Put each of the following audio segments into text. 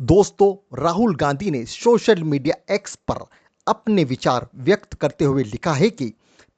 दोस्तों, राहुल गांधी ने social media x पर अपने विचार व्यक्त करते हुए लिखा है कि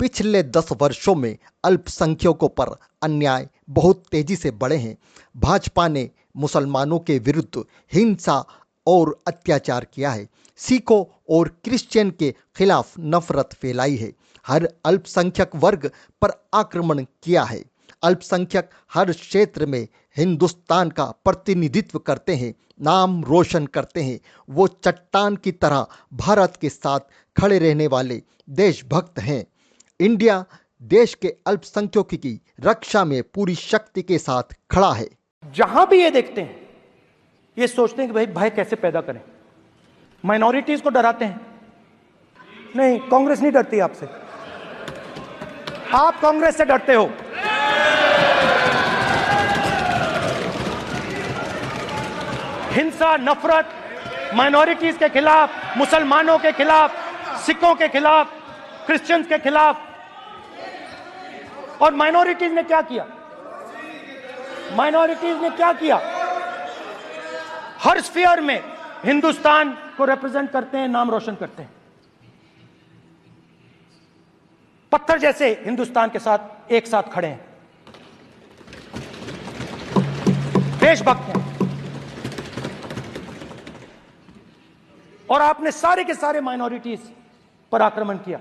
पिछले 10 वर्षों में अल्पसंख्यकों पर अन्याय बहुत तेजी से बढ़े हैं। भाजपा ने मुसलमानों के विरुद्ध हिंसा और अत्याचार किया है, सिखों और क्रिश्चियन के खिलाफ नफरत फैलाई है, हर अल्पसंख्यक वर्ग पर आक्रमण किया है। अल्पसंख्यक हर क्षेत्र में हिंदुस्तान का प्रतिनिधित्व करते हैं, नाम रोशन करते हैं। वो चट्टान की तरह भारत के साथ खड़े रहने वाले देशभक्त हैं। इंडिया देश के अल्पसंख्यकों की रक्षा में पूरी शक्ति के साथ खड़ा है। जहां भी ये देखते हैं, ये सोचते हैं कि भाई भय कैसे पैदा करें, माइनॉरिटीज को डराते हैं। नहीं, कांग्रेस नहीं डरती आपसे, आप कांग्रेस से डरते हो। हिंसा, नफरत, माइनॉरिटीज के खिलाफ, मुसलमानों के खिलाफ, सिखों के खिलाफ, क्रिश्चियंस के खिलाफ। और माइनॉरिटीज ने क्या किया? माइनॉरिटीज ने क्या किया? हर स्फीयर में हिंदुस्तान को रिप्रेजेंट करते हैं, नाम रोशन करते हैं। पत्थर जैसे हिंदुस्तान के साथ एक साथ खड़े हैं, देशभक्त हैं। और आपने सारे के सारे माइनॉरिटीज पर आक्रमण किया,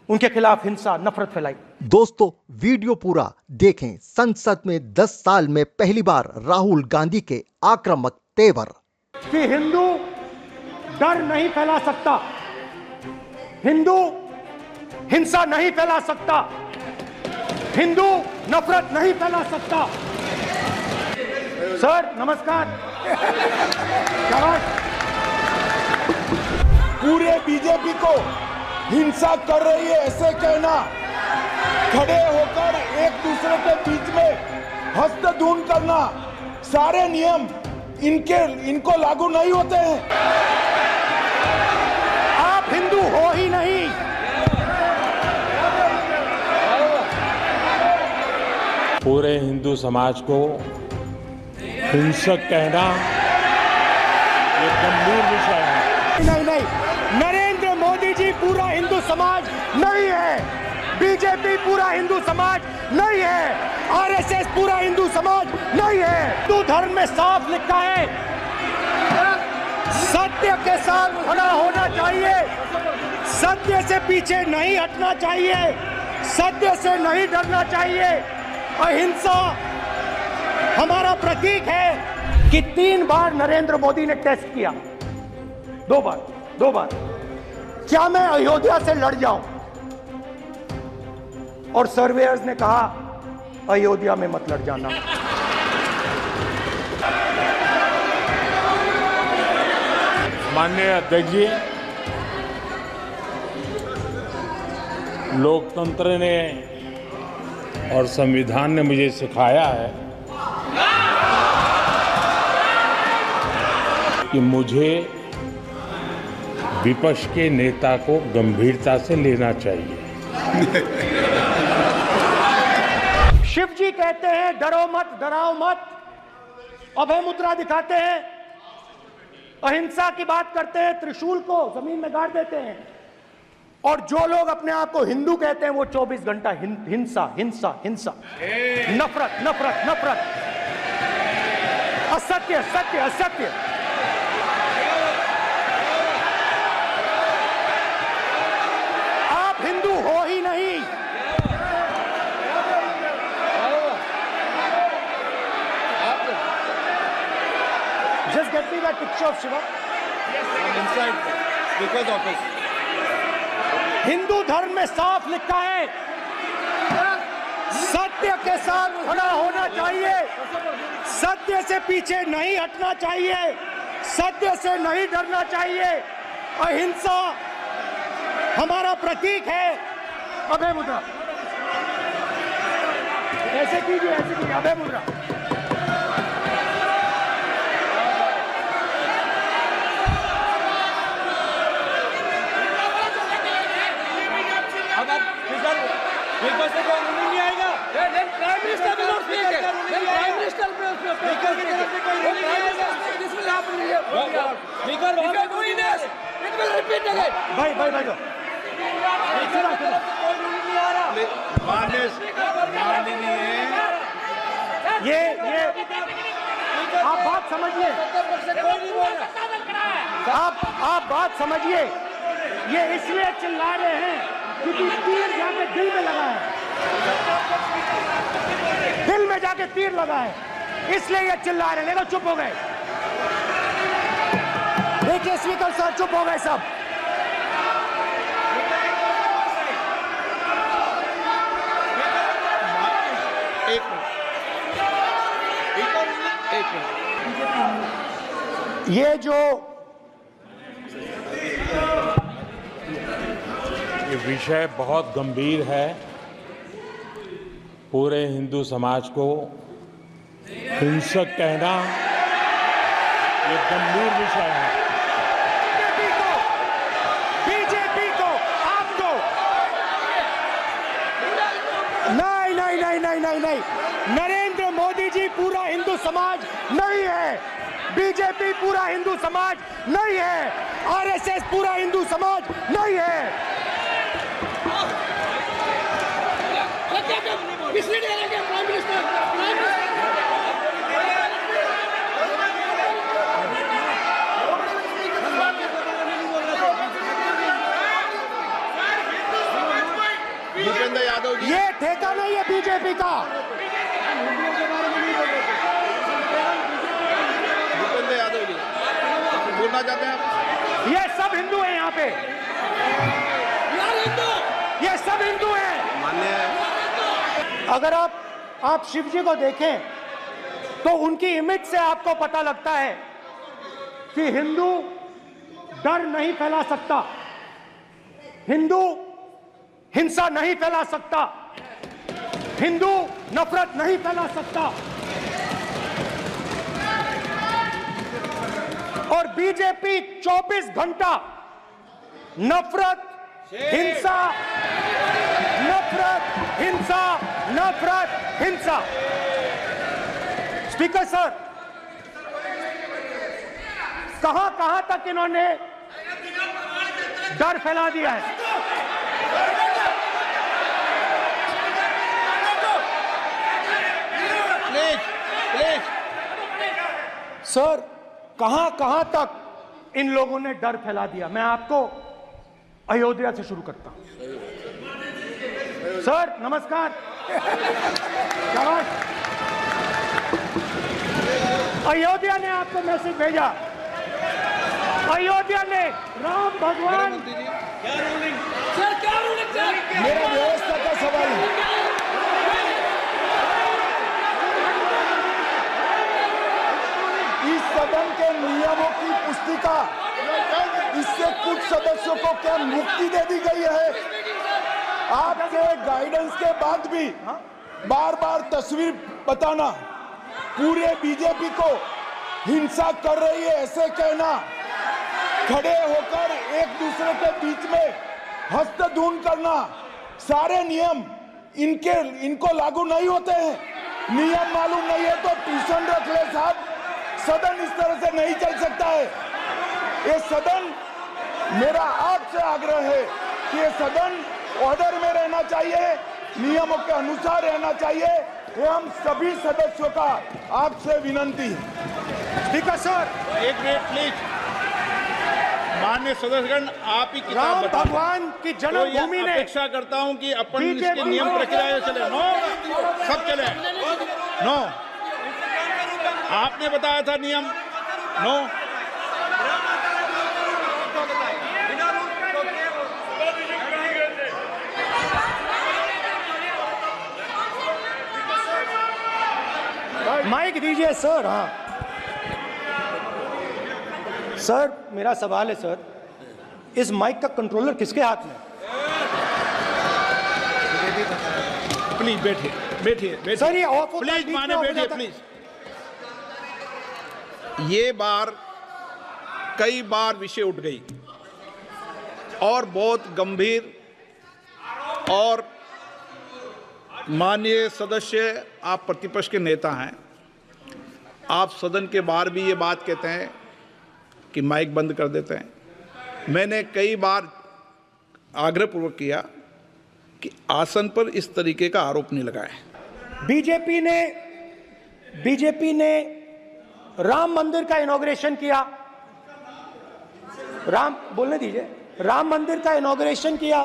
उनके खिलाफ हिंसा, नफरत फैलाई। दोस्तों, वीडियो पूरा देखें। संसद में 10 साल में पहली बार राहुल गांधी के आक्रामक तेवर। कि हिंदू डर नहीं फैला सकता, हिंदू हिंसा नहीं फैला सकता, हिंदू नफरत नहीं फैला सकता। सर नमस्कार। पूरे बीजेपी को हिंसा कर रही है ऐसे कहना, खड़े होकर एक दूसरे के बीच में हस्तधून करना, सारे नियम इनको लागू नहीं होते हैं। आप हिंदू हो ही नहीं। पूरे हिंदू समाज को हिंसक कहना ये गंभीर विषय है। नहीं, नरेंद्र मोदी जी पूरा हिंदू समाज नहीं है, बीजेपी पूरा हिंदू समाज नहीं है, आरएसएस पूरा हिंदू समाज नहीं है। हिंदू धर्म में साफ लिखा है, सत्य के साथ खड़ा होना चाहिए, सत्य से पीछे नहीं हटना चाहिए, सत्य से नहीं डरना चाहिए। अहिंसा हमारा प्रतीक है। कि 3 बार नरेंद्र मोदी ने टेस्ट किया, 2 बार क्या मैं अयोध्या से लड़ जाऊं? और सर्वेयर्स ने कहा अयोध्या में मत लड़ जाना। माननीय अध्यक्ष जी, लोकतंत्र ने और संविधान ने मुझे सिखाया है कि मुझे विपक्ष के नेता को गंभीरता से लेना चाहिए। शिव जी कहते हैं डरो मत, डराओ मत, अभय मुद्रा दिखाते हैं, अहिंसा की बात करते हैं, त्रिशूल को जमीन में गाड़ देते हैं। और जो लोग अपने आप को हिंदू कहते हैं वो 24 घंटा हिंसा हिंसा हिंसा, नफरत नफरत नफरत, असत्य सत्य असत्य। आप हिंदू हो ही नहीं। Just get me that picture of Shiva. inside speaker's office. Hindu धर्म में साफ लिखा है, सत्य के साथ खड़ा होना चाहिए, सत्य से पीछे नहीं हटना चाहिए, सत्य से नहीं डरना चाहिए। अहिंसा हमारा प्रतीक है। अभय मुद्रा ऐसे कीजिए, अभय मुद्रा। नहीं आएगा। प्राइम मिनिस्टर भाई भाई भाई ये आप बात समझिए, आप बात समझिए। ये इसलिए चिल्ला रहे हैं क्योंकि तीर जाके दिल में लगा है, दिल में जाके तीर लगा है, इसलिए ये चिल्ला रहे हैं। नहीं तो चुप हो गए। देखिए स्पीकर साहब चुप हो गए सब। ये जो ये विषय बहुत गंभीर है। पूरे हिंदू समाज को हिंसक कहना ये गंभीर विषय है। बीजेपी को आपको नहीं नहीं नहीं नहीं नहीं नहीं, नरेंद्र मोदी जी पूरा हिंदू समाज नहीं है, बीजेपी पूरा हिंदू समाज नहीं है, आरएसएस पूरा हिंदू समाज नहीं है। भूपेंद्र यादव जी, ये ठेका नहीं है बीजेपी का। भूपेंद्र यादव जी बोलना चाहते हैं आप? ये सब हिंदू हैं यहाँ पे, ये सब हिंदू हैं। मान्य अगर आप शिव जी को देखें तो उनकी इमेज से आपको पता लगता है कि हिंदू डर नहीं फैला सकता, हिंदू हिंसा नहीं फैला सकता, हिंदू नफरत नहीं फैला सकता। और बीजेपी 24 घंटा नफरत, हिंसा, नफरत, हिंसा, नफरत, हिंसा। स्पीकर सर, कहां कहां तक इन्होंने डर फैला दिया है? सर, कहां कहां तक इन लोगों ने डर फैला दिया? मैं आपको अयोध्या से शुरू करता हूं। सर नमस्कार। अयोध्या ने आपको मैसेज भेजा, अयोध्या ने राम भगवान। मेरा व्यवस्था का सवाल है। इस सदन के नियमों की पुस्तिका, इससे कुछ सदस्यों को क्या मुक्ति दे दी गई है? आपके गाइडेंस के बाद भी बार बार तस्वीर बताना, पूरे बीजेपी को हिंसा कर रही है ऐसे कहना, खड़े होकर एक दूसरे के बीच में हस्तधून करना, सारे नियम इनको लागू नहीं होते हैं। नियम मालूम नहीं है तो ट्यूशन रख ले साहब। सदन इस तरह से नहीं चल सकता है। ये सदन, मेरा आपसे आग्रह है कि ये सदन ऑर्डर में रहना चाहिए, नियमों के अनुसार रहना चाहिए। ये हम सभी सदस्यों का आपसे विनंती है। स्पीकर सर, एक मिनट प्लीज। माननीय सदस्यगण, आप ही किताब राम बताएं। भगवान की जन्मभूमि तो ने अपेक्षा करता हूं कि अपन इसके नियम प्रक्रिया चले। नो, सब चले। नो, आपने बताया था नियम। नो, माइक दीजिए सर। हाँ सर, मेरा सवाल है सर, इस माइक का कंट्रोलर किसके हाथ में? प्लीज बैठिए बैठिए सर ये ऑफ होता है, प्लीज बीच में माने ऑफ हो बैठिए जाता है। प्लीज। ये बार कई बार विषय उठ गई और बहुत गंभीर, और माननीय सदस्य, आप प्रतिपक्ष के नेता हैं, आप सदन के बाहर भी ये बात कहते हैं कि माइक बंद कर देते हैं। मैंने कई बार आग्रहपूर्वक किया कि आसन पर इस तरीके का आरोप नहीं लगाएं। बीजेपी ने राम मंदिर का इनॉग्रेशन किया, बोलने दीजिए, राम मंदिर का इनॉग्रेशन किया।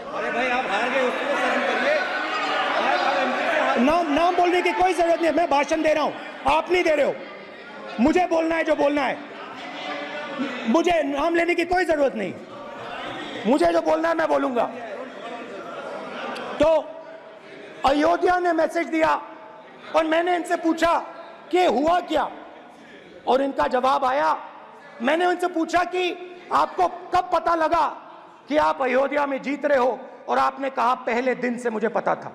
अरे भाई आप हार गए, उसको सहन करिए। नाम बोलने की कोई जरूरत नहीं है, मैं भाषण दे रहा हूं, आप नहीं दे रहे हो। मुझे बोलना है जो बोलना है, मुझे नाम लेने की कोई जरूरत नहीं, मुझे जो बोलना है मैं बोलूंगा। तो अयोध्या ने मैसेज दिया और मैंने इनसे पूछा कि हुआ क्या, और इनका जवाब आया। मैंने उनसे पूछा कि आपको कब पता लगा कि आप अयोध्या में जीत रहे हो, और आपने कहा पहले दिन से मुझे पता था।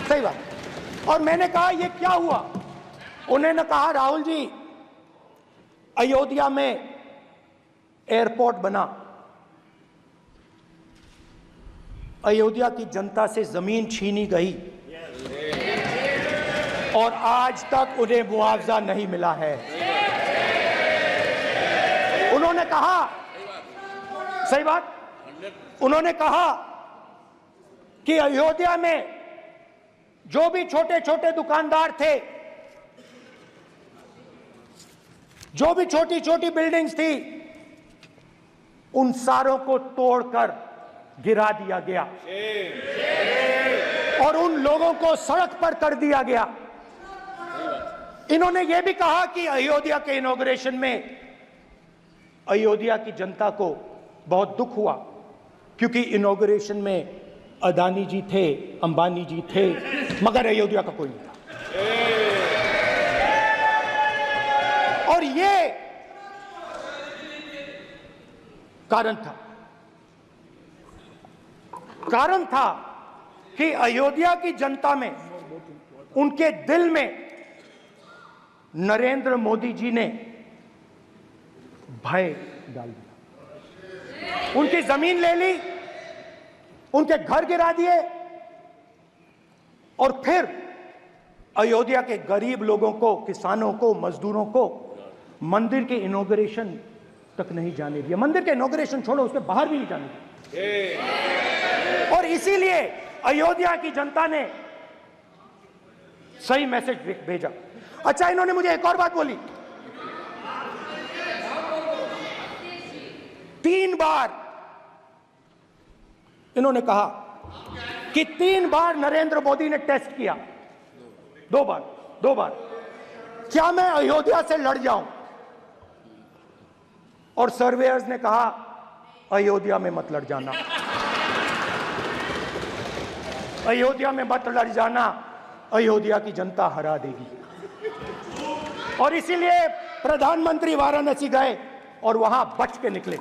सही बात। और मैंने कहा ये क्या हुआ, उन्होंने कहा राहुल जी अयोध्या में एयरपोर्ट बना, अयोध्या की जनता से जमीन छीनी गई और आज तक उन्हें मुआवजा नहीं मिला है। उन्होंने कहा, सही बात, उन्होंने कहा कि अयोध्या में जो भी छोटे छोटे दुकानदार थे, जो भी छोटी छोटी बिल्डिंग्स थी, उन सारों को तोड़कर गिरा दिया गया और उन लोगों को सड़क पर कर दिया गया। इन्होंने यह भी कहा कि अयोध्या के इनॉग्रेशन में अयोध्या की जनता को बहुत दुख हुआ, क्योंकि इनॉग्रेशन में अदानी जी थे, अंबानी जी थे, मगर अयोध्या का कोई नहीं था। और ये कारण था कि अयोध्या की जनता में, उनके दिल में नरेंद्र मोदी जी ने भय डाल दिया। उनकी जमीन ले ली, उनके घर गिरा दिए, और फिर अयोध्या के गरीब लोगों को, किसानों को, मजदूरों को मंदिर के इनॉग्रेशन तक नहीं जाने दिया। मंदिर के इनॉग्रेशन छोड़ो, उसके बाहर भी नहीं जाने दिया। और इसीलिए अयोध्या की जनता ने सही मैसेज भेजा। अच्छा, इन्होंने मुझे एक और बात बोली, 3 बार इन्होंने कहा कि 3 बार नरेंद्र मोदी ने टेस्ट किया, 2 बार क्या मैं अयोध्या से लड़ जाऊं, और सर्वेयर्स ने कहा अयोध्या में मत लड़ जाना, अयोध्या में मत लड़ जाना, अयोध्या की जनता हरा देगी। और इसीलिए प्रधानमंत्री वाराणसी गए और वहां बच के निकले।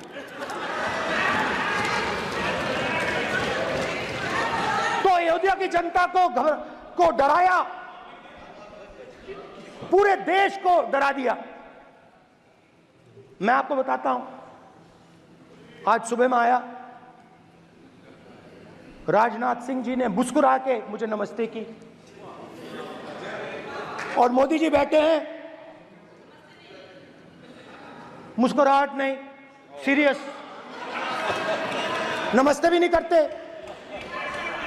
तो अयोध्या की जनता को डराया, पूरे देश को डरा दिया। मैं आपको बताता हूं, आज सुबह में आया, राजनाथ सिंह जी ने मुस्कुरा के मुझे नमस्ते की, और मोदी जी बैठे हैं, मुस्कुराहट नहीं, सीरियस, नमस्ते भी नहीं करते,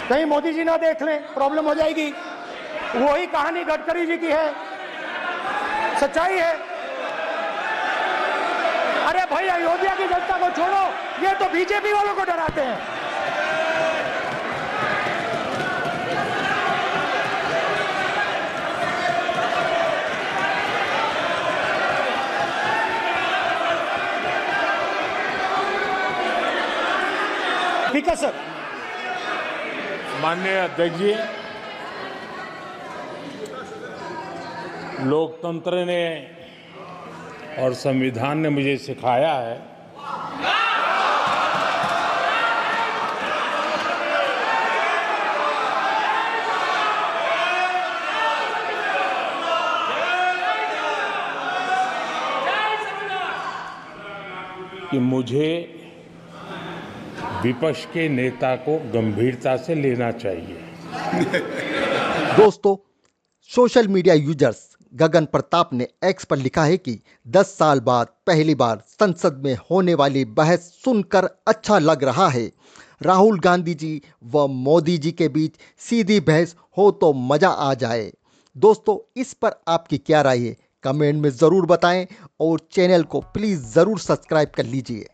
कहीं मोदी जी ना देख लें, प्रॉब्लम हो जाएगी। वही कहानी गडकरी जी की है, सच्चाई है। अरे भाई, अयोध्या की जनता को छोड़ो, ये तो बीजेपी वालों को डराते हैं। ठीक है सर। माननीय अध्यक्ष जी, लोकतंत्र ने और संविधान ने मुझे सिखाया है कि मुझे विपक्ष के नेता को गंभीरता से लेना चाहिए। दोस्तों, सोशल मीडिया यूजर्स गगन प्रताप ने एक्स पर लिखा है कि 10 साल बाद पहली बार संसद में होने वाली बहस सुनकर अच्छा लग रहा है। राहुल गांधी जी व मोदी जी के बीच सीधी बहस हो तो मजा आ जाए। दोस्तों, इस पर आपकी क्या राय है? कमेंट में ज़रूर बताएं और चैनल को प्लीज़ ज़रूर सब्सक्राइब कर लीजिए।